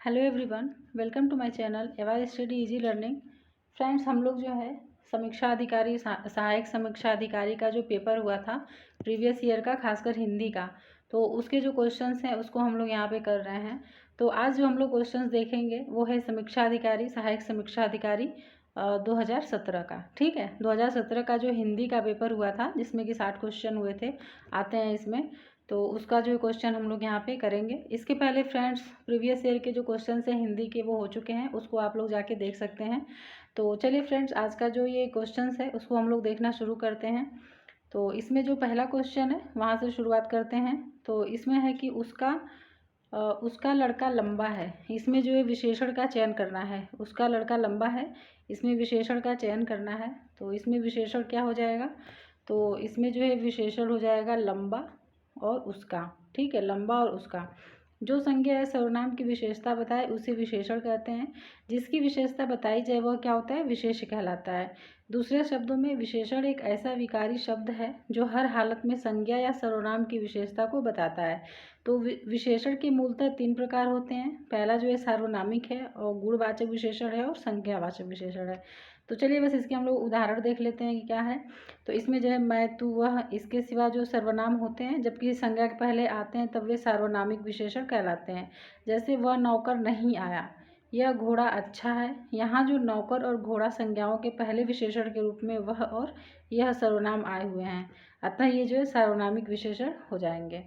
Hello everyone, welcome to my channel एवार study easy learning. Friends, हम लोग जो है समीक्षा अधिकारी सहायक समीक्षा अधिकारी का जो पेपर हुआ था प्रीवियस ईयर का, खासकर हिंदी का, तो उसके जो क्वेश्चंस हैं उसको हम लोग यहाँ पे कर रहे हैं। तो आज जो हम लोग क्वेश्चंस देखेंगे वो है समीक्षा अधिकारी सहायक समीक्षा अधिकारी 2017 का। ठीक है, 2017 का जो हिंदी का पेपर हुआ था जिसमें कि 60 क्वेश्चन हुए थे, आते हैं इसमें। तो उसका जो क्वेश्चन हम लोग यहाँ पे करेंगे। इसके पहले फ्रेंड्स, प्रीवियस ईयर के जो क्वेश्चन हैं हिंदी के वो हो चुके हैं, उसको आप लोग जाके देख सकते हैं। तो चलिए फ्रेंड्स, आज का जो ये क्वेश्चन है उसको हम लोग देखना शुरू करते हैं। तो इसमें जो पहला क्वेश्चन है वहाँ से शुरुआत करते हैं। तो इसमें है कि उसका लड़का लंबा है, इसमें जो है विशेषण का चयन करना है। उसका लड़का लंबा है, इसमें विशेषण का चयन करना है। तो इसमें विशेषण क्या हो जाएगा? तो इसमें जो है विशेषण हो जाएगा लंबा और उसका। ठीक है, लंबा और उसका। जो संज्ञा या सर्वनाम की विशेषता बताए उसे विशेषण कहते हैं। जिसकी विशेषता बताई जाए वह क्या होता है? विशेष्य कहलाता है। दूसरे शब्दों में विशेषण एक ऐसा विकारी शब्द है जो हर हालत में संज्ञा या सर्वनाम की विशेषता को बताता है। तो विशेषण के मूलतः 3 प्रकार होते हैं। पहला जो है सार्वनामिक है, और गुणवाचक विशेषण है, और संज्ञावाचक विशेषण है। तो चलिए बस इसके हम लोग उदाहरण देख लेते हैं कि क्या है। तो इसमें जो है मैं, तू, वह, इसके सिवा जो सर्वनाम होते हैं जबकि संज्ञा के पहले आते हैं तब वे सार्वनामिक विशेषण कहलाते हैं। जैसे वह नौकर नहीं आया, यह घोड़ा अच्छा है। यहाँ जो नौकर और घोड़ा संज्ञाओं के पहले विशेषण के रूप में वह और यह सर्वनाम आए हुए हैं, अतः ये जो है सार्वनामिक विशेषण हो जाएंगे।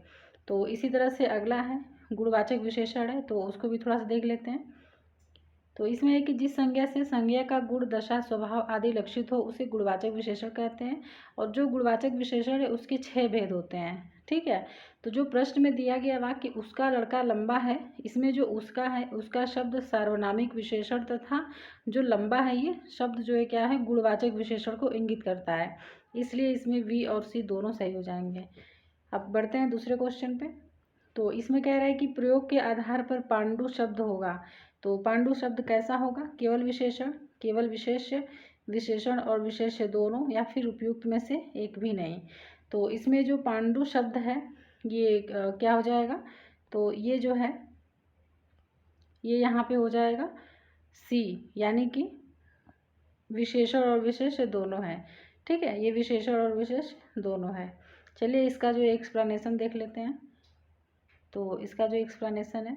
तो इसी तरह से अगला है गुणवाचक विशेषण है, तो उसको भी थोड़ा सा देख लेते हैं। तो इसमें है कि जिस संज्ञा से संज्ञा का गुण, दशा, स्वभाव आदि लक्षित हो उसे गुणवाचक विशेषण कहते हैं। और जो गुणवाचक विशेषण है उसके 6 भेद होते हैं। ठीक है, तो जो प्रश्न में दिया गया वाक्य उसका लड़का लंबा है, इसमें जो उसका है उसका शब्द सार्वनामिक विशेषण तथा जो लंबा है ये शब्द जो है क्या है? गुणवाचक विशेषण को इंगित करता है। इसलिए इसमें वी और सी दोनों सही हो जाएंगे। अब बढ़ते हैं दूसरे क्वेश्चन पे। तो इसमें कह रहा है कि प्रयोग के आधार पर पांडु शब्द होगा। तो पांडु शब्द कैसा होगा? केवल विशेषण, केवल विशेष्य, विशेषण और विशेष्य दोनों, या फिर उपयुक्त में से एक भी नहीं। तो इसमें जो पांडु शब्द है ये क्या हो जाएगा? तो ये जो है ये यहाँ पे हो जाएगा सी, यानी कि विशेषण और विशेष्य दोनों है। ठीक है, ये विशेषण और विशेष दोनों है। चलिए इसका जो एक्सप्लेनेशन देख लेते हैं। तो इसका जो एक्सप्लेनेशन है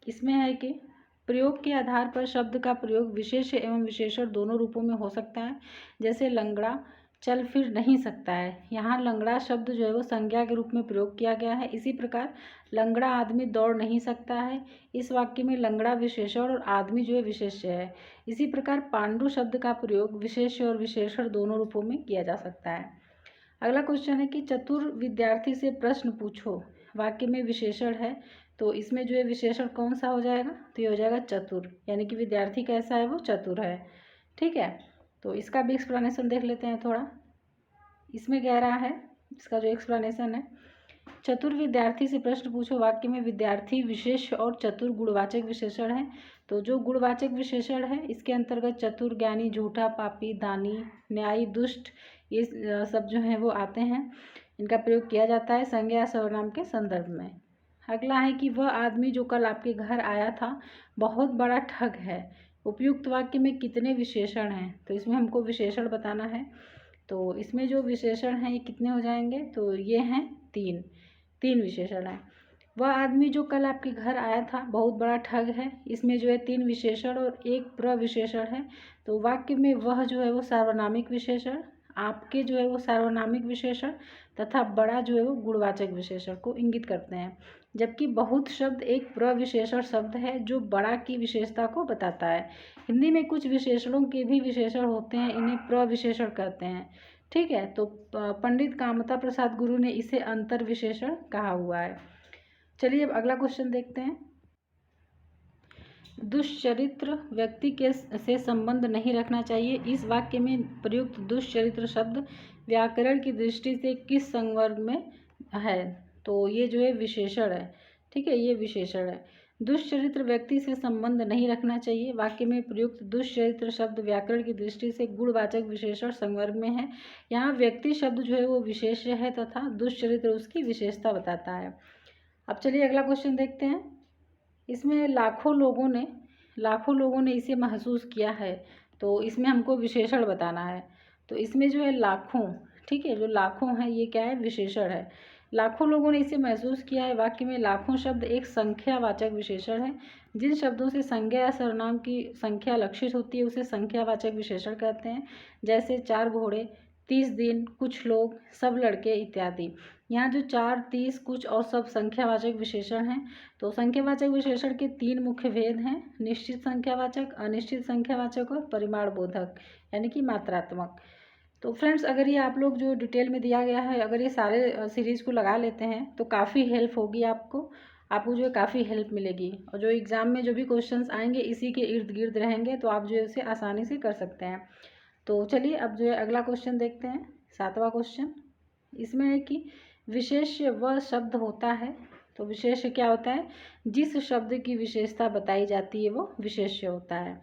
इसमें है कि प्रयोग के आधार पर शब्द का प्रयोग विशेष्य एवं विशेषण दोनों रूपों में हो सकता है। जैसे लंगड़ा चल फिर नहीं सकता है, यहाँ लंगड़ा शब्द जो है वो संज्ञा के रूप में प्रयोग किया गया है। इसी प्रकार लंगड़ा आदमी दौड़ नहीं सकता है, इस वाक्य में लंगड़ा विशेषण और आदमी जो है विशेष्य है। इसी प्रकार पांडु शब्द का प्रयोग विशेष्य और विशेषण दोनों रूपों में किया जा सकता है। अगला क्वेश्चन है कि चतुर विद्यार्थी से प्रश्न पूछो, वाक्य में विशेषण है। तो इसमें जो है विशेषण कौन सा हो जाएगा? तो ये हो जाएगा चतुर, यानी कि विद्यार्थी कैसा है? वो चतुर है। ठीक है, तो इसका भी एक्सप्लेनेशन देख लेते हैं थोड़ा। इसमें कह रहा है, इसका जो एक्सप्लेनेशन है, चतुर विद्यार्थी से प्रश्न पूछो, वाक्य में विद्यार्थी विशेष और चतुर गुणवाचक विशेषण है। तो जो गुणवाचक विशेषण है इसके अंतर्गत चतुर, ज्ञानी, झूठा, पापी, दानी, न्यायी, दुष्ट, ये सब जो हैं वो आते हैं। इनका प्रयोग किया जाता है संज्ञा सर्वनाम के संदर्भ में। अगला है कि वह आदमी जो कल आपके घर आया था बहुत बड़ा ठग है। उपयुक्त वाक्य में कितने विशेषण हैं? तो इसमें हमको विशेषण बताना है। तो इसमें जो विशेषण हैं ये कितने हो जाएंगे? तो ये हैं 3 विशेषण हैं। वह आदमी जो कल आपके घर आया था बहुत बड़ा ठग है, इसमें जो है 3 विशेषण और 1 प्रविशेषण है। तो वाक्य में वह जो है वो सार्वनामिक विशेषण, आपके जो है वो सार्वनामिक विशेषण, तथा बड़ा जो है वो गुणवाचक विशेषण को इंगित करते हैं। जबकि बहुत शब्द एक प्रविशेषण शब्द है जो बड़ा की विशेषता को बताता है। हिंदी में कुछ विशेषणों के भी विशेषण होते हैं, इन्हें प्रविशेषण कहते हैं। ठीक है, तो पंडित कामता प्रसाद गुरु ने इसे अंतर विशेषण कहा हुआ है। चलिए अब अगला क्वेश्चन देखते हैं। दुष्चरित्र व्यक्ति के से संबंध नहीं रखना चाहिए। इस वाक्य में प्रयुक्त दुष्चरित्र शब्द व्याकरण की दृष्टि से किस संवर्ग में है? तो ये जो है विशेषण है। ठीक है, ये विशेषण है। दुष्चरित्र व्यक्ति से संबंध नहीं रखना चाहिए। वाक्य में प्रयुक्त दुष्चरित्र शब्द व्याकरण की दृष्टि से गुणवाचक विशेषण संवर्ग में है। यहाँ व्यक्ति शब्द जो है वो विशेष्य है तथा दुष्चरित्र उसकी विशेषता बताता है। अब चलिए अगला क्वेश्चन देखते हैं। इसमें लाखों लोगों ने इसे महसूस किया है, तो इसमें हमको विशेषण बताना है। तो इसमें जो है लाखों, ठीक है, जो लाखों है ये क्या है, विशेषण है। लाखों लोगों ने इसे महसूस किया है, वाक्य में लाखों शब्द एक संख्यावाचक विशेषण है। जिन शब्दों से संज्ञा या सर्वनाम की संख्या लक्षित होती है उसे संख्यावाचक विशेषण कहते हैं। जैसे 4 घोड़े, 30 दिन, कुछ लोग, सब लड़के इत्यादि। यहाँ जो 4, 30, कुछ और सब संख्यावाचक विशेषण हैं। तो संख्यावाचक विशेषण के 3 मुख्य भेद हैं, निश्चित संख्यावाचक, अनिश्चित संख्यावाचक और परिमाण बोधक, यानी कि मात्रात्मक। तो फ्रेंड्स, अगर ये आप लोग जो डिटेल में दिया गया है, अगर ये सारे सीरीज़ को लगा लेते हैं तो काफ़ी हेल्प होगी आपको जो है काफ़ी हेल्प मिलेगी। और जो एग्ज़ाम में जो भी क्वेश्चंस आएंगे इसी के इर्द गिर्द रहेंगे, तो आप जो है उसे आसानी से कर सकते हैं। तो चलिए अब जो है अगला क्वेश्चन देखते हैं, 7वां क्वेश्चन। इसमें है कि विशेष्य वह शब्द होता है, तो विशेष्य क्या होता है, जिस शब्द की विशेषता बताई जाती है वो विशेष्य होता है।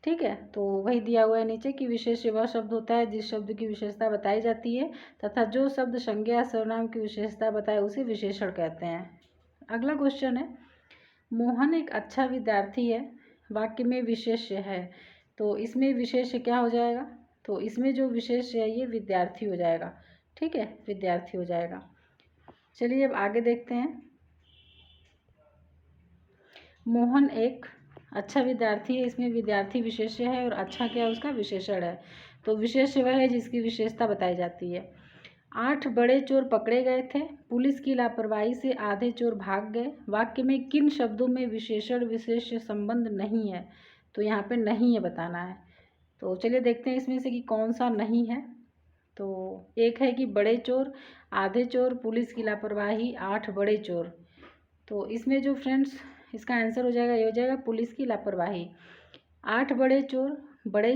ठीक है, तो वही दिया हुआ है नीचे कि विशेष्य वह शब्द होता है जिस शब्द की विशेषता बताई जाती है तथा जो शब्द संज्ञा सर्वनाम की विशेषता बताए उसे विशेषण कहते हैं। अगला क्वेश्चन है, मोहन एक अच्छा विद्यार्थी है, वाक्य में विशेष्य है, तो इसमें विशेष्य क्या हो जाएगा, तो इसमें जो विशेष्य है ये विद्यार्थी हो जाएगा। ठीक है, विद्यार्थी हो जाएगा। चलिए अब आगे देखते हैं। मोहन एक अच्छा विद्यार्थी है, इसमें विद्यार्थी विशेष्य है और अच्छा क्या है, उसका विशेषण है। तो विशेष्य वह है जिसकी विशेषता बताई जाती है। 8 बड़े चोर पकड़े गए थे, पुलिस की लापरवाही से आधे चोर भाग गए। वाक्य में किन शब्दों में विशेषण विशेष्य संबंध नहीं है, तो यहाँ पे नहीं है बताना है। तो चलिए देखते हैं इसमें से कि कौन सा नहीं है। तो एक है कि बड़े चोर, आधे चोर, पुलिस की लापरवाही, 8 बड़े चोर। तो इसमें जो फ्रेंड्स इसका आंसर हो जाएगा, ये हो जाएगा पुलिस की लापरवाही। 8 बड़े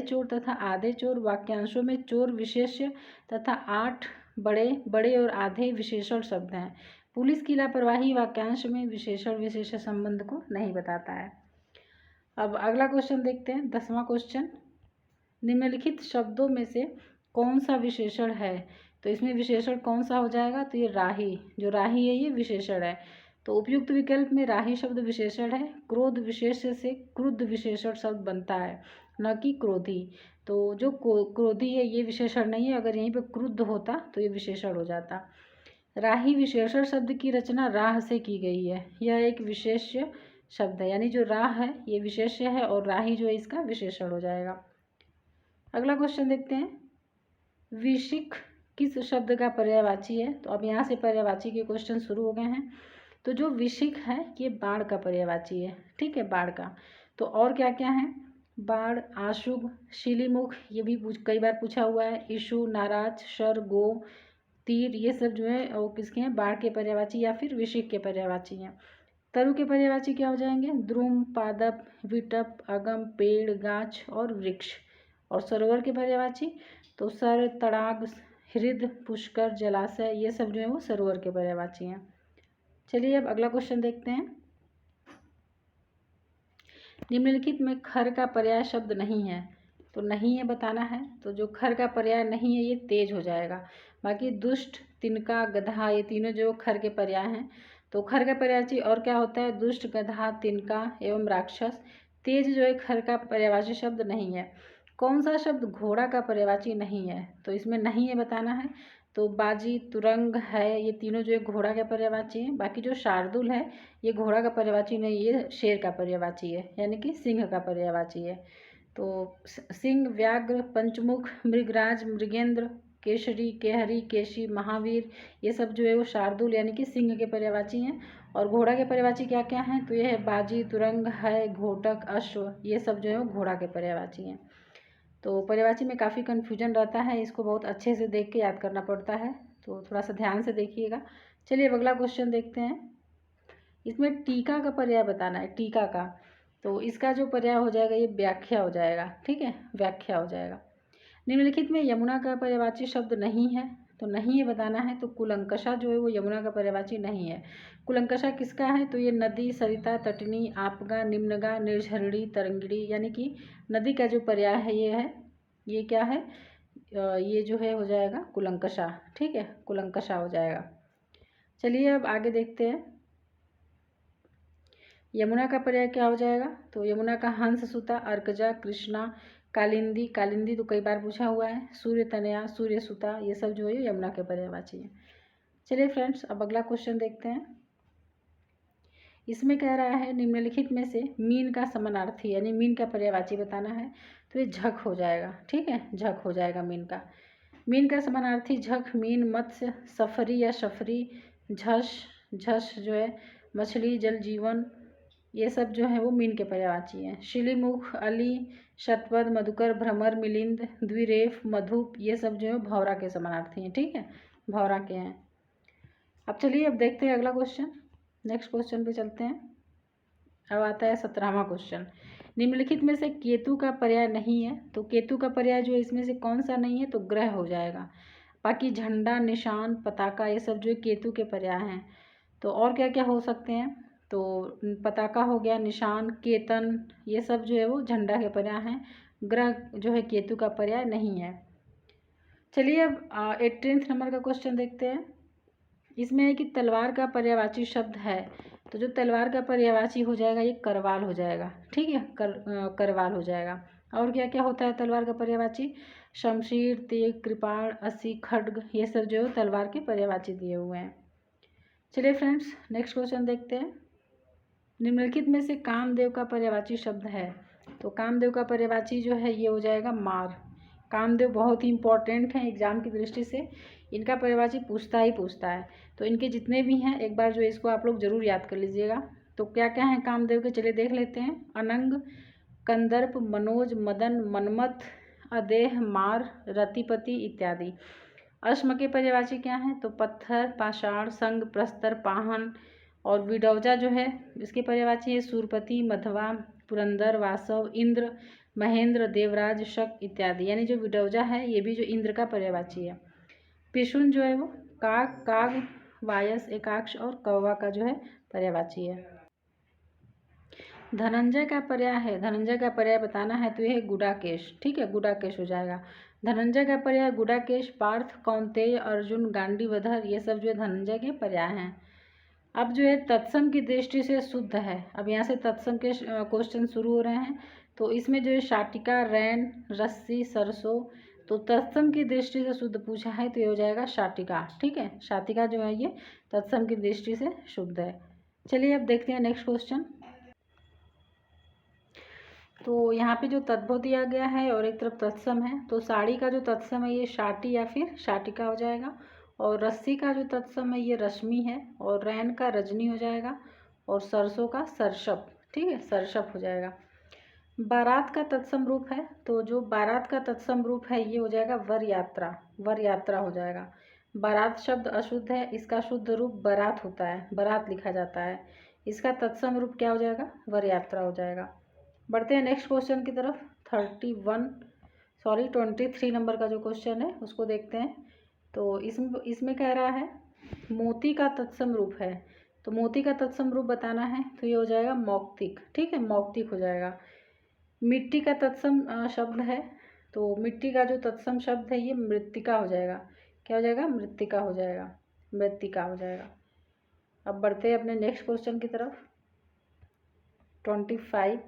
चोर तथा आधे चोर वाक्यांशों में चोर विशेष्य तथा 8 बड़े और आधे विशेषण शब्द हैं। पुलिस की लापरवाही वाक्यांश में विशेषण विशेष संबंध को नहीं बताता है। अब अगला क्वेश्चन देखते हैं, 10वां क्वेश्चन। निम्नलिखित शब्दों में से कौन सा विशेषण है, तो इसमें विशेषण कौन सा हो जाएगा, तो ये राही, जो राही है ये विशेषण है। तो उपयुक्त विकल्प में राही शब्द विशेषण है। क्रोध विशेष्य से क्रुद्ध विशेषण शब्द बनता है, न कि क्रोधी। तो जो क्रोधी है ये विशेषण नहीं है, अगर यहीं पे क्रुद्ध होता तो ये विशेषण हो जाता। राही विशेषण शब्द की रचना राह से की गई है, यह एक विशेष्य शब्द है, यानी जो राह है ये विशेष्य है और राही जो है इसका विशेषण हो जाएगा। अगला क्वेश्चन देखते हैं, विशिख किस शब्द का पर्यायवाची है, तो अब यहाँ से पर्यायवाची के क्वेश्चन शुरू हो गए हैं। तो जो विशिख है ये बाढ़ का पर्यायवाची है। ठीक है, बाढ़ का। तो और क्या क्या है, बाढ़, आशुभ, शिलीमुख, ये भी कई बार पूछा हुआ है। इशु, नाराज, शर, गो, तीर, ये सब जो है वो किसके हैं, बाढ़ के पर्यायवाची या फिर विशिख के पर्यायवाची हैं। तरु के पर्यायवाची क्या हो जाएंगे, द्रुम, पादप, विटप, अगम, पेड़, गाछ और वृक्ष। और सरोवर के पर्यायवाची तो सर, तड़ाग, हृद, पुष्कर, जलाशय, ये सब जो है वो सरोवर के पर्यायवाची हैं। चलिए अब अगला क्वेश्चन देखते हैं। निम्नलिखित में खर का पर्याय शब्द नहीं है, तो नहीं है बताना है। तो जो खर का पर्याय नहीं है ये तेज हो जाएगा। बाकी दुष्ट, तिनका, गधा, ये तीनों जो खर के पर्याय हैं। तो खर का पर्यायवाची और क्या होता है, दुष्ट, गधा, तिनका एवं राक्षस। तेज जो है खर का पर्यायवाची शब्द नहीं है। कौन सा शब्द घोड़ा का पर्यायवाची नहीं है, तो इसमें नहीं है बताना है। तो बाजी, तुरंग है, ये तीनों जो है घोड़ा का पर्यायवाची है। बाकी जो शार्दुल है ये घोड़ा का पर्यायवाची नहीं, ये शेर का पर्यायवाची है, यानी कि सिंह का पर्यायवाची है। तो सिंह, व्याघ्र, पंचमुख, मृगराज, मृगेंद्र, केसरी, केहरी, केशी, महावीर, ये सब जो है वो शार्दुल यानी कि सिंह के पर्यायवाची हैं। और घोड़ा के पर्यायवाची क्या क्या हैं, तो ये है बाजी, तुरंग है, घोटक, अश्व, ये सब जो है वो घोड़ा के पर्यायवाची हैं। तो पर्यायवाची में काफ़ी कन्फ्यूजन रहता है, इसको बहुत अच्छे से देख के याद करना पड़ता है, तो थोड़ा सा ध्यान से देखिएगा। चलिए अब अगला क्वेश्चन देखते हैं। इसमें टीका का पर्याय बताना है, टीका का। तो इसका जो पर्याय हो जाएगा ये व्याख्या हो जाएगा। ठीक है, व्याख्या हो जाएगा। निम्नलिखित में यमुना का पर्यायवाची शब्द नहीं है, तो नहीं है बताना है। तो कुलंकषा जो है वो यमुना का पर्यायवाची नहीं है। कुलंकषा किसका है, तो ये नदी, सरिता, तटनी, आपगा, निम्नगा, निर्झरणी, तरंगिणी, यानी कि नदी का जो पर्याय है ये क्या है, ये जो है हो जाएगा कुलंकषा। ठीक है, कुलंकषा हो जाएगा। चलिए अब आगे देखते हैं। यमुना का पर्याय क्या हो जाएगा? तो यमुना का हंस सुता, अर्कजा, कृष्णा, कालिंदी, कालिंदी तो कई बार पूछा हुआ है, सूर्य तनया, सूर्य सुता, ये सब जो है यमुना के पर्यायवाची है। चलिए फ्रेंड्स, अब अगला क्वेश्चन देखते हैं। इसमें कह रहा है निम्नलिखित में से मीन का समानार्थी यानी मीन का पर्यायवाची बताना है, तो ये झक हो जाएगा। ठीक है, झक हो जाएगा मीन का। मीन का समानार्थी झक, मीन, मत्स्य, सफरी या शफरी, झस, झस जो है मछली, जल जीवन, ये सब जो है वो मीन के पर्यायवाची हैं। शिलीमुख, अली, शतपथ, मधुकर, भ्रमर, मिलिंद, द्विरेफ, मधुप, ये सब जो है भौरा के समानार्थी हैं। ठीक है, भौरा के हैं। अब चलिए अब देखते हैं अगला क्वेश्चन। नेक्स्ट क्वेश्चन पे चलते हैं। अब आता है 17वां क्वेश्चन। निम्नलिखित में से केतु का पर्याय नहीं है, तो केतु का पर्याय जो है इसमें से कौन सा नहीं है? तो ग्रह हो जाएगा। बाकी झंडा, निशान, पताका, ये सब जो है केतु के पर्याय हैं। तो और क्या क्या हो सकते हैं? तो पताका हो गया, निशान, केतन, ये सब जो है वो झंडा के पर्याय हैं। ग्रह जो है केतु का पर्याय नहीं है। चलिए अब 18 नंबर का क्वेश्चन देखते हैं। इसमें है कि तलवार का पर्यायवाची शब्द है, तो जो तलवार का पर्यायवाची हो जाएगा ये करवाल हो जाएगा। ठीक है, करवाल हो जाएगा। और क्या क्या होता है तलवार का पर्यायवाची? शमशीर, तेग, कृपाण, अस्सी, खड्ग, ये सब जो है तलवार के पर्यायवाची दिए हुए हैं। चलिए फ्रेंड्स, नेक्स्ट क्वेश्चन देखते हैं। निम्नलिखित में से कामदेव का पर्यायवाची शब्द है, तो कामदेव का पर्यायवाची जो है ये हो जाएगा मार। कामदेव बहुत ही इंपॉर्टेंट हैं एग्जाम की दृष्टि से, इनका पर्यायवाची पूछता है। तो इनके जितने भी हैं एक बार जो इसको आप लोग जरूर याद कर लीजिएगा। तो क्या क्या हैं कामदेव के, चलिए देख लेते हैं। अनंग, कंदर्प, मनोज, मदन, मनमथ, अदेह, मार, रतिपति इत्यादि। अश्म के पर्यायवाची क्या हैं? तो पत्थर, पाषाण, संग, प्रस्तर, पाहन। और विडौजा जो है इसके पर्यायवाची है सूरपति, मधवा, पुरंदर, वासव, इंद्र, महेंद्र, देवराज, शक इत्यादि। यानी जो विडौजा है ये भी जो इंद्र का पर्यायवाची है। पिशुन जो है वो काक, काग, वायस, एकाक्ष और कौवा का जो है पर्यायवाची है। धनंजय का पर्याय है, धनंजय का पर्याय बताना है, तो यह गुडाकेश। ठीक है, गुडाकेश हो जाएगा। धनंजय का पर्याय गुडाकेश, पार्थ, कौंतेय, अर्जुन, गांडीवधर, ये सब जो है धनंजय के पर्याय हैं। अब जो है तत्सम की दृष्टि से शुद्ध है। अब यहाँ से तत्सम के क्वेश्चन शुरू हो रहे हैं। तो इसमें जो है शाटिका, रैन, रस्सी, सरसों, तो तत्सम की दृष्टि से शुद्ध पूछा है तो ये हो जाएगा शाटिका। ठीक है, शाटिका जो है ये तत्सम की दृष्टि से शुद्ध है। चलिए अब देखते हैं नेक्स्ट क्वेश्चन। तो यहाँ पे जो तद्भव दिया गया है और एक तरफ तत्सम है, तो साड़ी का जो तत्सम है ये शाटी या फिर शाटिका हो जाएगा। और रस्सी का जो तत्सम है ये रश्मि है। और रैन का रजनी हो जाएगा। और सरसों का सरसप। ठीक है, सरसप हो जाएगा। बारात का तत्सम रूप है, तो जो बारात का तत्सम रूप है ये हो जाएगा वर यात्रा। वर यात्रा हो जाएगा। बारात शब्द अशुद्ध है, इसका शुद्ध रूप बारात होता है, बारात लिखा जाता है। इसका तत्सम रूप क्या हो जाएगा? वर यात्रा हो जाएगा। बढ़ते हैं नेक्स्ट क्वेश्चन की तरफ। 23 नंबर का जो क्वेश्चन है उसको देखते हैं। तो इसमें कह रहा है मोती का तत्सम रूप है, तो मोती का तत्सम रूप बताना है, तो ये हो जाएगा मौक्तिक। ठीक है, मौक्तिक हो जाएगा। मिट्टी का तत्सम शब्द है, तो मिट्टी का जो तत्सम शब्द है ये मृत्तिका हो जाएगा। क्या हो जाएगा? मृत्तिका हो जाएगा, मृत्तिका हो जाएगा। अब बढ़ते हैं अपने नेक्स्ट क्वेश्चन की तरफ। 25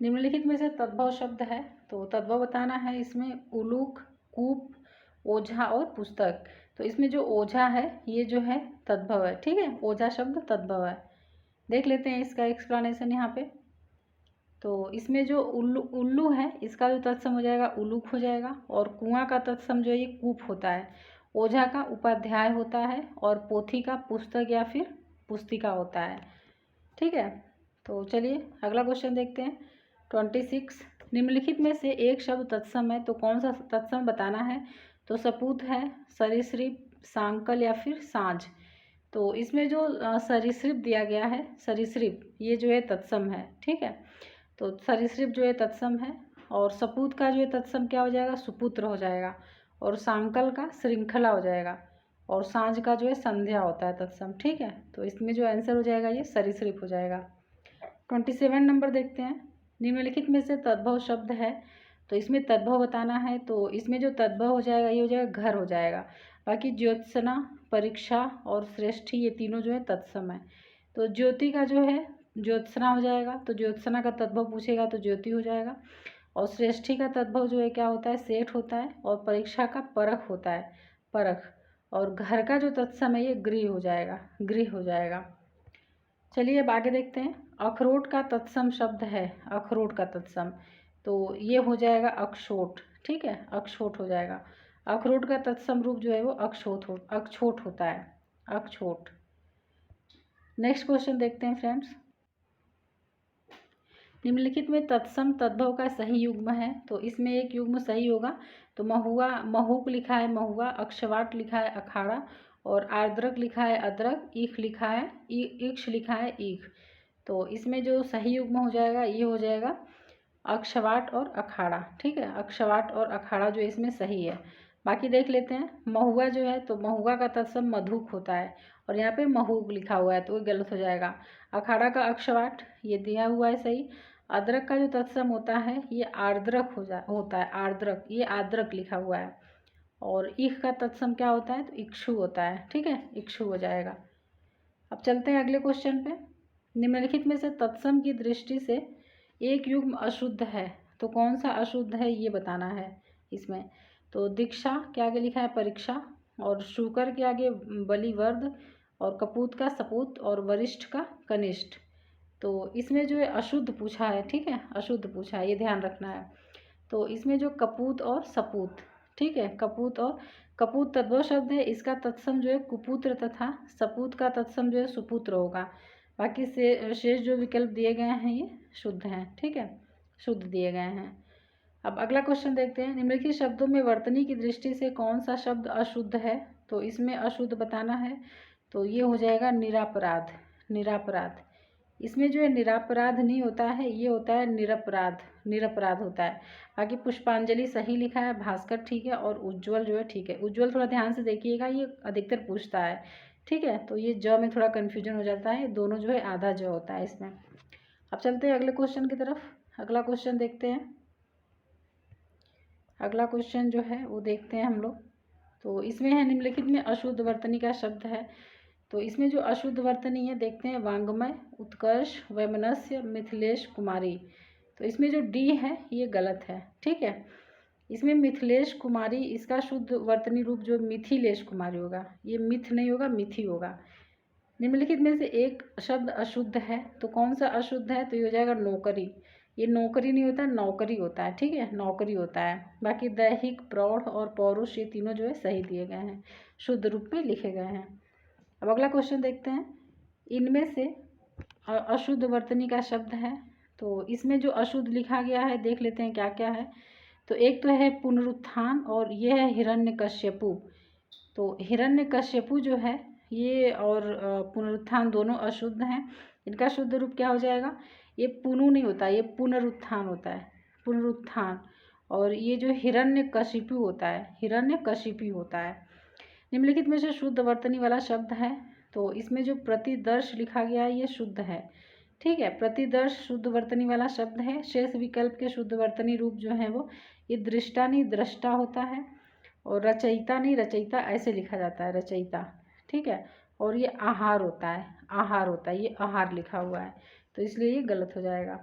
निम्नलिखित में से तद्भव शब्द है, तो तद्भव बताना है। इसमें उलूक, कूप, ओझा और पुस्तक। तो इसमें जो ओझा है ये जो है तद्भव है। ठीक है, ओझा शब्द तद्भव है। देख लेते हैं इसका एक्सप्लेनेशन यहाँ पे। तो इसमें जो उल्लू है इसका जो तत्सम हो जाएगा उलूक हो जाएगा। और कुआं का तत्सम जो है ये कूप होता है। ओझा का उपाध्याय होता है। और पोथी का पुस्तक या फिर पुस्तिका होता है। ठीक है, तो चलिए अगला क्वेश्चन देखते हैं। 26 निम्नलिखित में से एक शब्द तत्सम है, तो कौन सा तत्सम बताना है? तो सपूत है, सरीसृप, सांकल या फिर साँझ। तो इसमें जो सरीसृप दिया गया है, सरीसृप ये जो है तत्सम है। ठीक है, तो सरीसृप जो है तत्सम है। और सपूत का जो है तत्सम क्या हो जाएगा? सुपुत्र हो जाएगा। और सांकल का श्रृंखला हो जाएगा। और साँझ का जो है संध्या होता है तत्सम। ठीक है, तो इसमें जो आंसर हो जाएगा ये सरीसृप हो जाएगा। 27 नंबर देखते हैं। निम्नलिखित में से तद्भव शब्द है, तो इसमें तद्भव बताना है। तो इसमें जो तद्भव हो जाएगा ये हो जाएगा घर हो जाएगा। बाकी ज्योत्सना, परीक्षा और श्रेष्ठी ये तीनों जो है तत्सम है। तो ज्योति का जो है ज्योत्सना हो जाएगा, तो ज्योत्सना का तद्भव पूछेगा तो ज्योति हो जाएगा। और श्रेष्ठी का तद्भव जो है क्या होता है, सेठ होता है। और परीक्षा का परख होता है, परख। और घर का जो तत्सम है ये गृह हो जाएगा, गृह हो जाएगा। चलिए अब आगे देखते हैं। अखरोट का तत्सम शब्द है, अखरोट का तत्सम, तो ये हो जाएगा अक्षोट। ठीक है, अक्षोट हो जाएगा। अखरोट का तत्सम रूप जो है वो अक्षोट होता है, अक्षोट। नेक्स्ट क्वेश्चन देखते हैं फ्रेंड्स। निम्नलिखित में तत्सम तद्भव का सही युग्म है, तो इसमें एक युग्म सही होगा। तो महुआ, महूक लिखा है महुआ, अक्षवाट लिखा है अखाड़ा, और आर्द्रक लिखा है अदरक, ईख लिखा है ईक्ष लिखा है ईख। तो इसमें जो सही युग्म हो जाएगा ये हो जाएगा अक्षवाट और अखाड़ा। ठीक है, अक्षवाट और अखाड़ा जो इसमें सही है। बाकी देख लेते हैं। महुआ जो है तो महुआ का तत्सम मधुक होता है, और यहाँ पे महूक लिखा हुआ है तो ये गलत हो जाएगा। अखाड़ा का अक्षवाट ये दिया हुआ है सही। अदरक का जो तत्सम होता है ये आर्द्रक होता है, आर्द्रक, ये आर्द्रक लिखा हुआ है। और ईख का तत्सम क्या होता है, तो इक्षु होता है। ठीक है, इक्षु हो जाएगा। अब चलते हैं अगले क्वेश्चन पे। निम्नलिखित में से तत्सम की दृष्टि से एक युग्म अशुद्ध है, तो कौन सा अशुद्ध है ये बताना है इसमें। तो दीक्षा के आगे लिखा है परीक्षा, और शुकर के आगे बलिवर्द, और कपूत का सपूत, और वरिष्ठ का कनिष्ठ। तो इसमें जो है अशुद्ध पूछा है। ठीक है, अशुद्ध पूछा है, ये ध्यान रखना है। तो इसमें जो कपूत और सपूत, ठीक है, कपूत और कपूत तद्भव शब्द है, इसका तत्सम जो है कुपुत्र तथा सपूत का तत्सम जो है सुपुत्र होगा। बाकी से शेष जो विकल्प दिए गए हैं ये शुद्ध हैं। ठीक है, शुद्ध दिए गए हैं। अब अगला क्वेश्चन देखते हैं। निम्नलिखित शब्दों में वर्तनी की दृष्टि से कौन सा शब्द अशुद्ध है, तो इसमें अशुद्ध बताना है। तो ये हो जाएगा निरापराध, निरापराध। इसमें जो है निरापराध नहीं होता है, ये होता है निरपराध, निरपराध होता है। बाकी पुष्पांजलि सही लिखा है, भास्कर ठीक है, और उज्ज्वल जो है ठीक है। उज्ज्वल थोड़ा ध्यान से देखिएगा, ये अधिकतर पूछता है। ठीक है, तो ये ज में थोड़ा कन्फ्यूजन हो जाता है, दोनों जो है आधा ज होता है इसमें। अब चलते हैं अगले क्वेश्चन की तरफ। अगला क्वेश्चन देखते हैं। अगला क्वेश्चन जो है वो देखते हैं हम लोग। तो इसमें है निम्नलिखित में अशुद्ध वर्तनी का शब्द है, तो इसमें जो अशुद्ध वर्तनी है देखते हैं। वांग्मय, उत्कर्ष, वैमनस्य, मिथिलेश कुमारी। तो इसमें जो डी है ये गलत है। ठीक है, इसमें मिथिलेश कुमारी, इसका शुद्ध वर्तनी रूप जो मिथिलेश कुमारी होगा, ये मिथ नहीं होगा, मिथि होगा। निम्नलिखित में से एक शब्द अशुद्ध है, तो कौन सा अशुद्ध है, तो ये हो जाएगा नौकरी। ये नौकरी नहीं होता, नौकरी होता है। ठीक है, नौकरी होता है। बाकी दैहिक, प्रौढ़ और पौरुष ये तीनों जो है सही दिए गए हैं, शुद्ध रूप में लिखे गए हैं। अब अगला क्वेश्चन देखते हैं। इनमें से अशुद्ध वर्तनी का शब्द है, तो इसमें जो अशुद्ध लिखा गया है देख लेते हैं क्या क्या है। तो एक तो है पुनरुत्थान, और ये है हिरण्यकश्यपु। तो हिरण्यकश्यपु जो है ये और पुनरुत्थान दोनों अशुद्ध हैं। इनका शुद्ध रूप क्या हो जाएगा, ये पुनु नहीं होता, ये पुनरुत्थान होता है, पुनरुत्थान। और ये जो हिरण्यकशिपु होता है, हिरण्यकशिपु होता है। निम्नलिखित में से शुद्ध वर्तनी वाला शब्द है, तो इसमें जो प्रतिदर्श लिखा गया है ये शुद्ध है। ठीक है, प्रतिदर्श शुद्ध वर्तनी वाला शब्द है। शेष विकल्प के शुद्ध वर्तनी रूप जो है वो ये दृष्टा नहीं दृष्टा होता है, और रचयिता नहीं रचयिता ऐसे लिखा जाता है, रचयिता। ठीक है, और ये आहार होता है, आहार होता है, ये आहार लिखा हुआ है, तो इसलिए ये गलत हो जाएगा।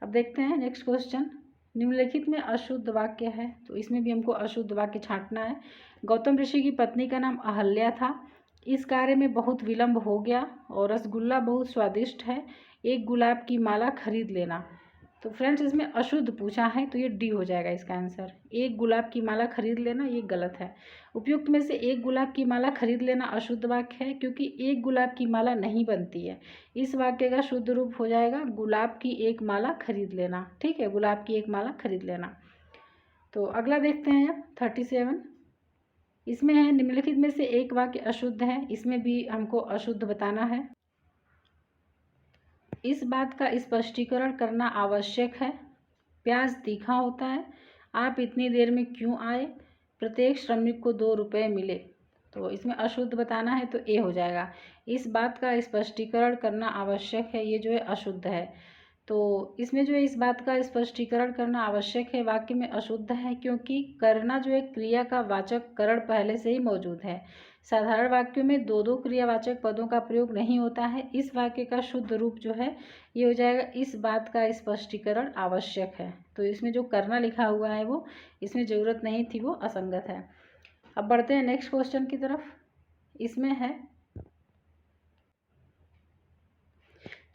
अब देखते हैं नेक्स्ट क्वेश्चन। निम्नलिखित में अशुद्ध वाक्य है, तो इसमें भी हमको अशुद्ध वाक्य छांटना है। गौतम ऋषि की पत्नी का नाम अहल्या था। इस कार्य में बहुत विलंब हो गया, और रसगुल्ला बहुत स्वादिष्ट है, एक गुलाब की माला खरीद लेना। तो फ्रेंड्स इसमें अशुद्ध पूछा है, तो ये डी हो जाएगा इसका आंसर। एक गुलाब की माला खरीद लेना ये गलत है। उपयुक्त में से एक गुलाब की माला खरीद लेना अशुद्ध वाक्य है, क्योंकि एक गुलाब की माला नहीं बनती है। इस वाक्य का शुद्ध रूप हो जाएगा गुलाब की एक माला खरीद लेना। ठीक है, गुलाब की एक माला खरीद लेना। तो अगला देखते हैं अब 37। इसमें है निम्नलिखित में से एक वाक्य अशुद्ध है, इसमें भी हमको अशुद्ध बताना है। इस बात का स्पष्टीकरण करना आवश्यक है। प्याज तीखा होता है, आप इतनी देर में क्यों आए, प्रत्येक श्रमिक को 2 रुपये मिले। तो इसमें अशुद्ध बताना है, तो ए हो जाएगा। इस बात का स्पष्टीकरण करना आवश्यक है, ये जो है अशुद्ध है। तो इसमें जो है इस बात का स्पष्टीकरण करना आवश्यक है वाक्य में अशुद्ध है, क्योंकि करना जो है क्रिया का वाचक करण पहले से ही मौजूद है। साधारण वाक्यों में दो दो क्रियावाचक पदों का प्रयोग नहीं होता है। इस वाक्य का शुद्ध रूप जो है ये हो जाएगा, इस बात का स्पष्टीकरण आवश्यक है। तो इसमें जो करना लिखा हुआ है वो इसमें ज़रूरत नहीं थी, वो असंगत है। अब बढ़ते हैं नेक्स्ट क्वेश्चन की तरफ। इसमें है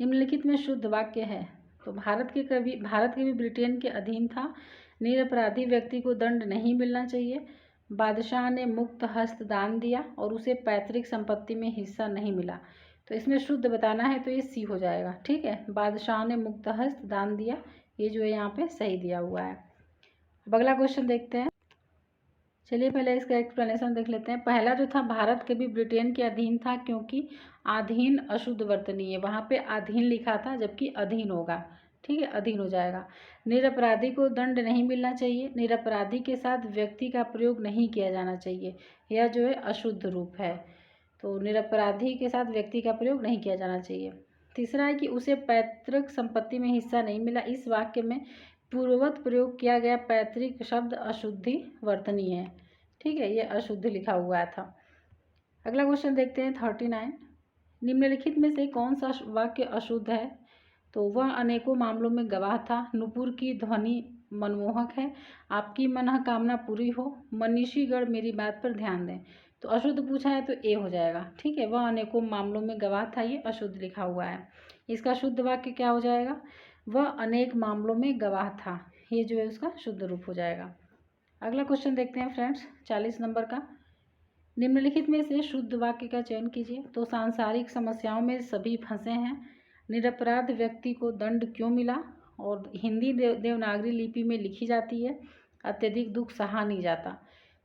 निम्नलिखित में शुद्ध वाक्य है। तो भारत के भी ब्रिटेन के अधीन था। निरपराधी व्यक्ति को दंड नहीं मिलना चाहिए। बादशाह ने मुक्त हस्त दान दिया और उसे पैतृक संपत्ति में हिस्सा नहीं मिला। तो इसमें शुद्ध बताना है तो ये सी हो जाएगा। ठीक है, बादशाह ने मुक्त हस्त दान दिया, ये जो है यहाँ पे सही दिया हुआ है। अब अगला क्वेश्चन देखते हैं। चलिए पहले इसका एक्सप्लेनेशन देख लेते हैं। पहला जो था, भारत कभी ब्रिटेन के अधीन था क्योंकि अधीन अशुद्ध वर्तनीय, वहाँ पे अधीन लिखा था जबकि अधीन होगा। ठीक है, अधीन हो जाएगा। निरपराधी को दंड नहीं मिलना चाहिए, निरपराधी के साथ व्यक्ति का प्रयोग नहीं किया जाना चाहिए, यह जो है अशुद्ध रूप है। तो निरपराधी के साथ व्यक्ति का प्रयोग नहीं किया जाना चाहिए। तीसरा है कि उसे पैतृक संपत्ति में हिस्सा नहीं मिला। इस वाक्य में पूर्ववत प्रयोग किया गया पैतृक शब्द अशुद्धि वर्तनीय है। ठीक है, ये अशुद्ध लिखा हुआ था। अगला क्वेश्चन देखते हैं 39। निम्नलिखित में से कौन सा वाक्य अशुद्ध है? तो वह अनेकों मामलों में गवाह था, नुपुर की ध्वनि मनमोहक है, आपकी मनोकामना पूरी हो, मनीषीगण मेरी बात पर ध्यान दें। तो अशुद्ध पूछा है तो ए हो जाएगा। ठीक है, वह अनेकों मामलों में गवाह था, ये अशुद्ध लिखा हुआ है। इसका शुद्ध वाक्य क्या हो जाएगा? वह अनेक मामलों में गवाह था, ये जो है उसका शुद्ध रूप हो जाएगा। अगला क्वेश्चन देखते हैं फ्रेंड्स, 40 नंबर का। निम्नलिखित में से शुद्ध वाक्य का चयन कीजिए। तो सांसारिक समस्याओं में सभी फंसे हैं, निरपराध व्यक्ति को दंड क्यों मिला, और हिंदी देवनागरी लिपि में लिखी जाती है, अत्यधिक दुख सहा नहीं जाता।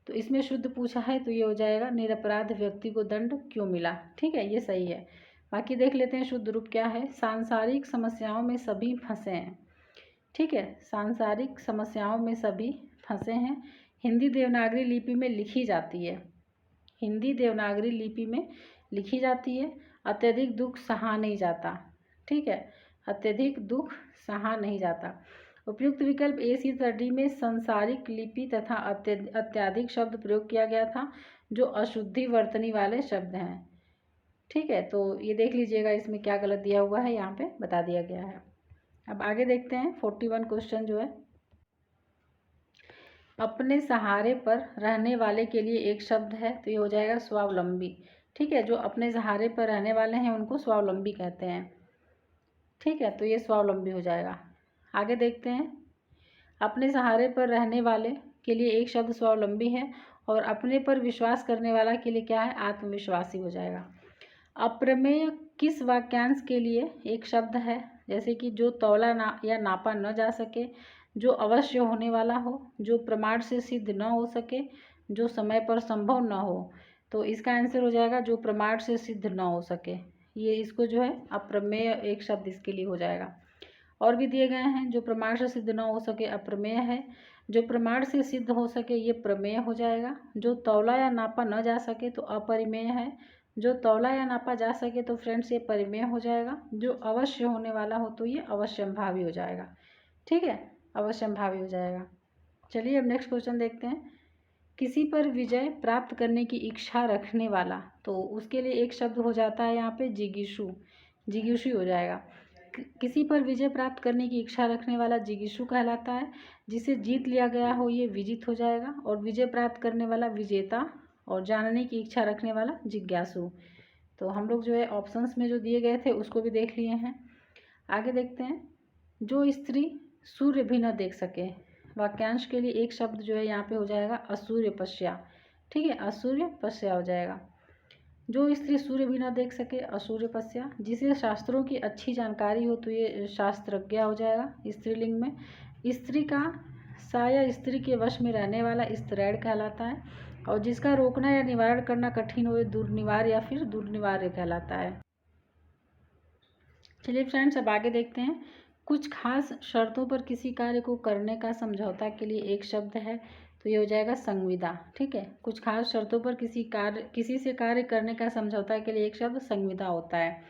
तो इसमें शुद्ध पूछा है तो ये हो जाएगा, निरपराध व्यक्ति को दंड क्यों मिला। ठीक है, ये सही है। बाकी देख लेते हैं शुद्ध रूप क्या है। सांसारिक समस्याओं में सभी फंसे हैं। ठीक है, सांसारिक समस्याओं में सभी फंसे हैं, हिंदी देवनागरी लिपि में लिखी जाती है, हिंदी देवनागरी लिपि में लिखी जाती है, अत्यधिक दुख सहा नहीं जाता। ठीक है, अत्यधिक दुख सहा नहीं जाता। उपयुक्त विकल्प ए, सी, डी में सांसारिक लिपि तथा अत्यधिक शब्द प्रयोग किया गया था, जो अशुद्धि वर्तनी वाले शब्द हैं। ठीक है, तो ये देख लीजिएगा इसमें क्या गलत दिया हुआ है, यहाँ पे बता दिया गया है। अब आगे देखते हैं 41 क्वेश्चन जो है, अपने सहारे पर रहने वाले के लिए एक शब्द है, तो ये हो जाएगा स्वावलंबी। ठीक है, जो अपने सहारे पर रहने वाले हैं उनको स्वावलंबी कहते हैं। ठीक है, तो ये स्वावलंबी हो जाएगा। आगे देखते हैं, अपने सहारे पर रहने वाले के लिए एक शब्द स्वावलंबी है, और अपने पर विश्वास करने वाला के लिए क्या है, आत्मविश्वासी हो जाएगा। अप्रमेय किस वाक्यांश के लिए एक शब्द है? जैसे कि जो तौला ना या नापा न जा सके, जो अवश्य होने वाला हो, जो प्रमाण से सिद्ध न हो सके, जो समय पर संभव न हो। तो इसका आंसर हो जाएगा जो प्रमाण से सिद्ध न हो सके, ये इसको जो है अप्रमेय एक शब्द इसके लिए हो जाएगा। और भी दिए गए हैं, जो प्रमाण से सिद्ध न हो सके अप्रमेय है, जो प्रमाण से सिद्ध हो सके ये प्रमेय हो जाएगा, जो तौला या नापा न जा सके तो अपरिमेय है, जो तौला या नापा जा सके तो फ्रेंड्स ये परिमेय हो जाएगा, जो अवश्य होने वाला हो तो ये अवश्यंभावी हो जाएगा। ठीक है, अवश्यंभावी हो जाएगा। चलिए अब नेक्स्ट क्वेश्चन देखते हैं। किसी पर विजय प्राप्त करने की इच्छा रखने वाला, तो उसके लिए एक शब्द हो जाता है यहाँ पे जिगीषु, जिगीषु हो जाएगा। किसी पर विजय प्राप्त करने की इच्छा रखने वाला जिगीषु कहलाता है। जिसे जीत लिया गया हो ये विजित हो जाएगा, और विजय प्राप्त करने वाला विजेता, और जानने की इच्छा रखने वाला जिज्ञासु। तो हम लोग जो है ऑप्शंस में जो दिए गए थे उसको भी देख लिए हैं। आगे देखते हैं, जो स्त्री सूर्य भी न देख सके, वाक्यांश के लिए एक शब्द जो है यहाँ पे हो जाएगा असूर्य पश्या। ठीक है, असूर्य पश्या हो जाएगा। जो स्त्री सूर्य भी न देख सके असूर्य पश्या। जिसे शास्त्रों की अच्छी जानकारी हो तो ये शास्त्रज्ञ हो जाएगा स्त्रीलिंग में। स्त्री का सा या स्त्री के वश में रहने वाला स्त्रैण कहलाता है, और जिसका रोकना या निवारण करना कठिन हो ये दुर्निवार या फिर दुर्निवार्य कहलाता है। चलिए फ्रेंड्स अब आगे देखते हैं। कुछ खास शर्तों पर किसी कार्य को करने का समझौता के लिए एक शब्द है, तो ये हो जाएगा संविदा। ठीक है, कुछ खास शर्तों पर किसी से कार्य करने का समझौता के लिए एक शब्द संविदा होता है।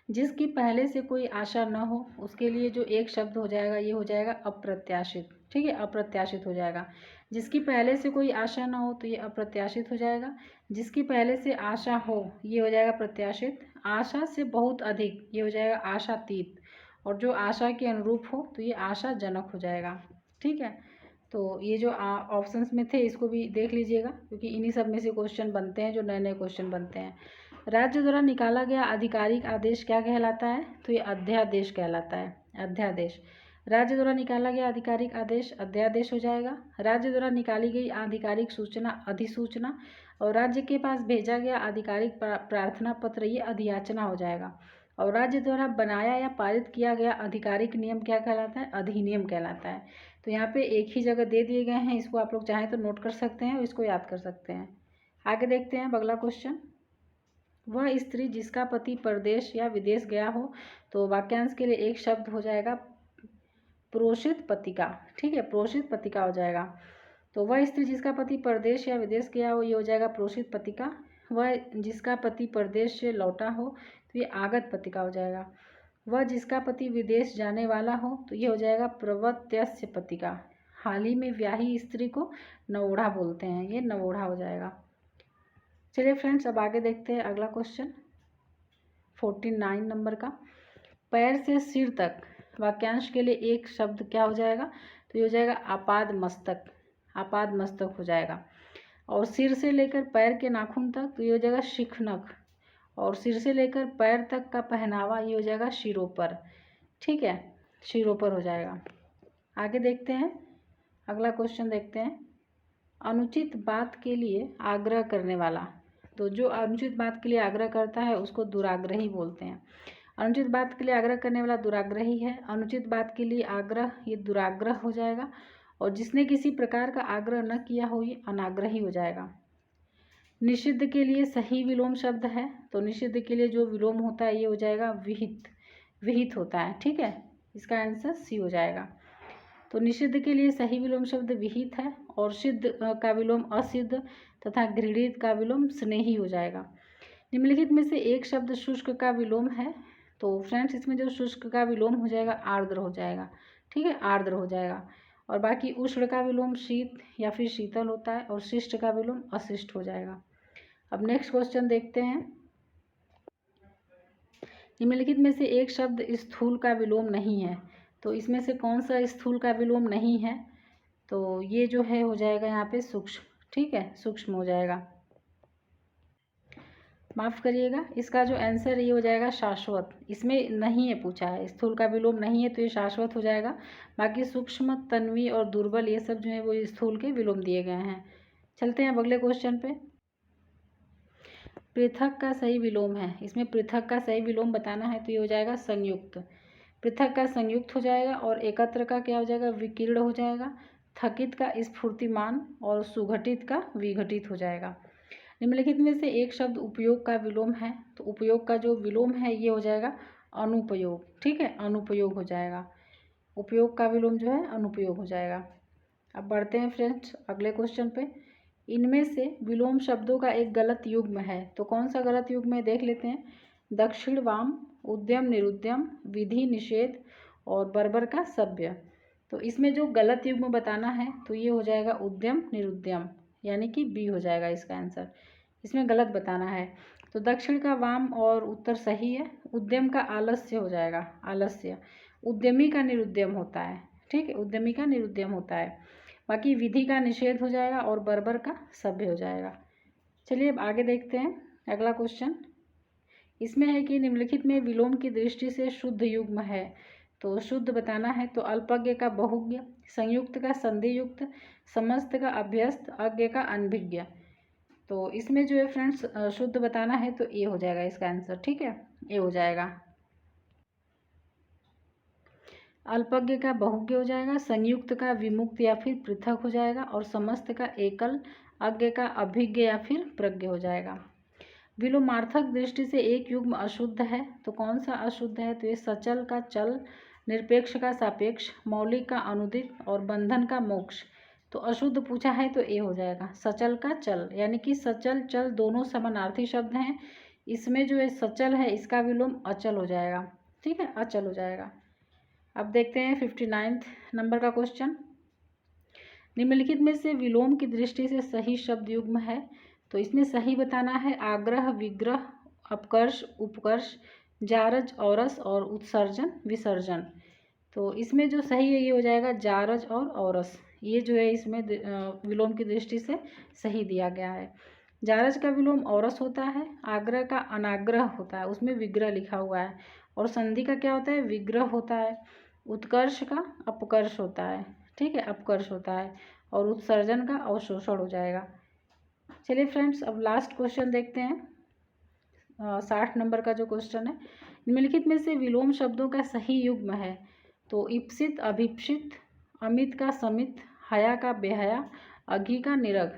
जिसकी पहले से कोई आशा न हो उसके लिए जो एक शब्द हो जाएगा ये हो जाएगा अप्रत्याशित। ठीक है, अप्रत्याशित हो जाएगा। जिसकी पहले से कोई आशा ना हो तो ये अप्रत्याशित हो जाएगा। जिसकी पहले से आशा हो ये हो जाएगा प्रत्याशित। आशा से बहुत अधिक ये हो जाएगा आशातीत। और जो आशा के अनुरूप हो तो ये आशाजनक हो जाएगा। ठीक है, तो ये जो ऑप्शंस में थे इसको भी देख लीजिएगा, क्योंकि इन्हीं सब में से क्वेश्चन बनते हैं, जो नए नए क्वेश्चन बनते हैं। राज्य द्वारा निकाला गया आधिकारिक आदेश क्या कहलाता है? तो ये अध्यादेश कहलाता है। अध्यादेश। राज्य द्वारा निकाला गया आधिकारिक आदेश अध्यादेश हो जाएगा। राज्य द्वारा निकाली गई आधिकारिक सूचना अधिसूचना। और राज्य के पास भेजा गया आधिकारिक प्रार्थना पत्र ये अधियाचना हो जाएगा। और राज्य द्वारा बनाया या पारित किया गया आधिकारिक नियम क्या कहलाता है? अधिनियम कहलाता है। तो यहाँ पे एक ही जगह दे दिए गए हैं, इसको आप लोग चाहें तो नोट कर सकते हैं और इसको याद कर सकते हैं। आगे देखते हैं अगला क्वेश्चन। वह स्त्री जिसका पति परदेश या विदेश गया हो, तो वाक्यांश के लिए एक शब्द हो जाएगा प्रोषित पतिका। ठीक है, प्रोषित पतिका हो जाएगा। तो वह स्त्री जिसका पति परदेश या विदेश गया हो ये हो जाएगा प्रोषित पतिका। वह जिसका पति परदेश से लौटा हो तो ये आगत पतिका हो जाएगा। वह जिसका पति विदेश जाने वाला हो तो ये हो जाएगा प्रवत्यस्य पतिका। हाल ही में ब्याही स्त्री को नवोढ़ा बोलते हैं, ये नवोढ़ा हो जाएगा। चलिए फ्रेंड्स, अब आगे देखते हैं अगला क्वेश्चन 49 नंबर का। पैर से सिर तक वाक्यांश के लिए एक शब्द क्या हो जाएगा? तो ये हो जाएगा आपाद मस्तक। आपाद मस्तक हो जाएगा। और सिर से लेकर पैर के नाखून तक तो ये हो जाएगा शिखनख। और सिर से लेकर पैर तक का पहनावा ये हो जाएगा शिरोपर। ठीक है, शिरोपर हो जाएगा। आगे देखते हैं अगला क्वेश्चन देखते हैं। अनुचित बात के लिए आग्रह करने वाला। तो जो अनुचित बात के लिए आग्रह करता है उसको दुराग्रही बोलते हैं। अनुचित बात के लिए आग्रह करने वाला दुराग्रही है। अनुचित बात के लिए आग्रह ये दुराग्रह हो जाएगा। और जिसने किसी प्रकार का आग्रह न किया हो ये अनाग्रही हो जाएगा। निषिद्ध के लिए सही विलोम शब्द है, तो निषिद्ध के लिए जो विलोम होता है ये हो जाएगा विहित। विहित होता है। ठीक है, इसका आंसर सी हो जाएगा। तो निषिद्ध के लिए सही विलोम शब्द विहित है। और सिद्ध का विलोम असिद्ध तथा घृणित का विलोम स्नेही हो जाएगा। निम्नलिखित में से एक शब्द शुष्क का विलोम है, तो फ्रेंड्स इसमें जो शुष्क का विलोम हो जाएगा आर्द्र हो जाएगा। ठीक है, आर्द्र हो जाएगा। और बाकी उष्ण का विलोम शीत या फिर शीतल होता है। और शिष्ट का विलोम अशिष्ट हो जाएगा। अब नेक्स्ट क्वेश्चन देखते हैं। निम्नलिखित में से एक शब्द स्थूल का विलोम नहीं है, तो इसमें से कौन सा स्थूल का विलोम नहीं है? तो ये जो है हो जाएगा यहाँ पे सूक्ष्म। ठीक है, सूक्ष्म हो जाएगा। माफ़ करिएगा, इसका जो आंसर ये हो जाएगा शाश्वत। इसमें नहीं है पूछा है, स्थूल का विलोम नहीं है तो ये शाश्वत हो जाएगा। बाकी सूक्ष्म, तन्वी और दुर्बल ये सब जो है वो स्थूल के विलोम दिए गए हैं। चलते हैं अब अगले क्वेश्चन पे। पृथक का सही विलोम है, इसमें पृथक का सही विलोम बताना है तो ये हो जाएगा संयुक्त। पृथक का संयुक्त हो जाएगा। और एकत्र का क्या हो जाएगा? विकीर्ण हो जाएगा। थकित का स्फूर्तिमान। और सुघटित का विघटित हो जाएगा। निम्नलिखित में से एक शब्द उपयोग का विलोम है, तो उपयोग का जो विलोम है ये हो जाएगा अनुपयोग। ठीक है, अनुपयोग हो जाएगा। उपयोग का विलोम जो है अनुपयोग हो जाएगा। अब बढ़ते हैं फ्रेंड्स अगले क्वेश्चन पे। इनमें से विलोम शब्दों का एक गलत युग्म है, तो कौन सा गलत युग्म है देख लेते हैं। दक्षिण वाम, उद्यम निरुद्यम, विधि निषेध और बर्बर का सभ्य। तो इसमें जो गलत युग्म बताना है तो ये हो जाएगा उद्यम निरुद्यम, यानी कि बी हो जाएगा इसका आंसर। इसमें गलत बताना है। तो दक्षिण का वाम और उत्तर सही है। उद्यम का आलस्य हो जाएगा, आलस्य। उद्यमी का निरुद्यम होता है। ठीक है, उद्यमी का निरुद्यम होता है। बाकी विधि का निषेध हो जाएगा और बर्बर का सभ्य हो जाएगा। चलिए अब आगे देखते हैं अगला क्वेश्चन। इसमें है कि निम्नलिखित में विलोम की दृष्टि से शुद्ध युग्म है, तो शुद्ध बताना है तो अल्पज्ञ का बहुज्ञ, संयुक्त का संधियुक्त, समस्त का अभ्यस्त, अज्ञ का अनभिज्ञ। तो इसमें जो है फ्रेंड्स शुद्ध बताना है तो ए हो जाएगा इसका आंसर। ठीक है, ए हो जाएगा। अल्पज्ञ का बहुज्ञ हो जाएगा, संयुक्त का विमुक्त या फिर पृथक हो जाएगा और समस्त का एकल, अज्ञ का अभिज्ञ या फिर प्रज्ञ हो जाएगा। विलोमार्थक दृष्टि से एक युग्म अशुद्ध है, तो कौन सा अशुद्ध है? तो ये सचल का चल, निरपेक्ष का सापेक्ष, मौलिक का अनुदित और बंधन का मोक्ष। तो अशुद्ध पूछा है तो ए हो जाएगा सचल का चल, यानी कि सचल चल दोनों समानार्थी शब्द हैं। इसमें जो है सचल है इसका विलोम अचल हो जाएगा। ठीक है, अचल हो जाएगा। अब देखते हैं 59 नंबर का क्वेश्चन। निम्नलिखित में से विलोम की दृष्टि से सही शब्द युग्म है, तो इसमें सही बताना है आग्रह, विग्रह, अपकर्ष, उपकर्ष, जारज, औरस और उत्सर्जन, विसर्जन। तो इसमें जो सही है ये हो जाएगा जारज और औरस। ये जो है इसमें विलोम की दृष्टि से सही दिया गया है। जारज का विलोम औरस होता है, आग्रह का अनाग्रह होता है, उसमें विग्रह लिखा हुआ है, और संधि का क्या होता है, विग्रह होता है। उत्कर्ष का अपकर्ष होता है, ठीक है, अपकर्ष होता है, और उत्सर्जन का अवशोषण हो जाएगा। चलिए फ्रेंड्स, अब लास्ट क्वेश्चन देखते हैं। 60 नंबर का जो क्वेश्चन है, निम्नलिखित में से विलोम शब्दों का सही युग्म है, तो इप्सित, अभिप्सित, अमित का समित, हया का बेहया, अघी का निरघ।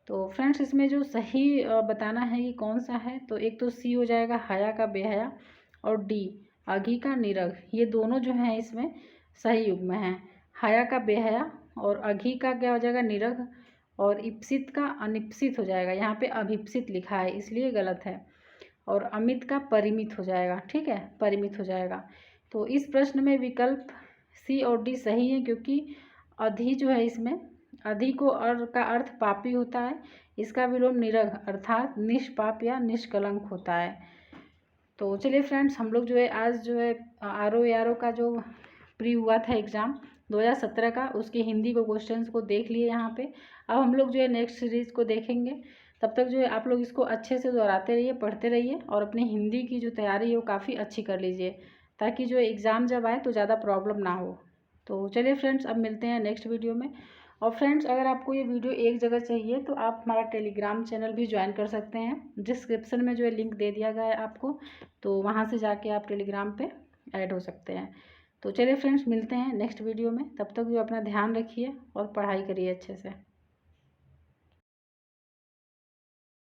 तो फ्रेंड्स इसमें जो सही बताना है कि कौन सा है, तो एक तो सी हो जाएगा हया का बेहया, और डी अघी का निरघ। ये दोनों जो हैं इसमें सही युग्म हैं। हया का बेहया और अघी का क्या हो जाएगा, निरघ, और इप्सित का अनिप्सित हो जाएगा। यहाँ पे अभिप्सित लिखा है इसलिए गलत है, और अमित का परिमित हो जाएगा, ठीक है, परिमित हो जाएगा। तो इस प्रश्न में विकल्प सी और डी सही है, क्योंकि अधि जो है इसमें, अधि को का अर्थ पापी होता है, इसका विलोम निरघ अर्थात निष्पाप या निष्कलंक होता है। तो चलिए फ्रेंड्स, हम लोग जो है आज जो है RO का जो प्री हुआ था एग्ज़ाम 2017 का, उसके हिंदी को क्वेश्चंस को देख लिए यहाँ पे। अब हम लोग जो है नेक्स्ट सीरीज़ को देखेंगे। तब तक जो है आप लोग इसको अच्छे से दोहराते रहिए, पढ़ते रहिए, और अपनी हिंदी की जो तैयारी है वो काफ़ी अच्छी कर लीजिए, ताकि जो एग्ज़ाम जब आए तो ज़्यादा प्रॉब्लम ना हो। तो चलिए फ्रेंड्स, अब मिलते हैं नेक्स्ट वीडियो में। और फ्रेंड्स, अगर आपको ये वीडियो एक जगह चाहिए तो आप हमारा टेलीग्राम चैनल भी ज्वाइन कर सकते हैं। डिस्क्रिप्शन में जो है लिंक दे दिया गया है आपको, तो वहाँ से जाके आप टेलीग्राम पे ऐड हो सकते हैं। तो चलिए फ्रेंड्स, मिलते हैं नेक्स्ट वीडियो में। तब तक जो अपना ध्यान रखिए और पढ़ाई करिए अच्छे से।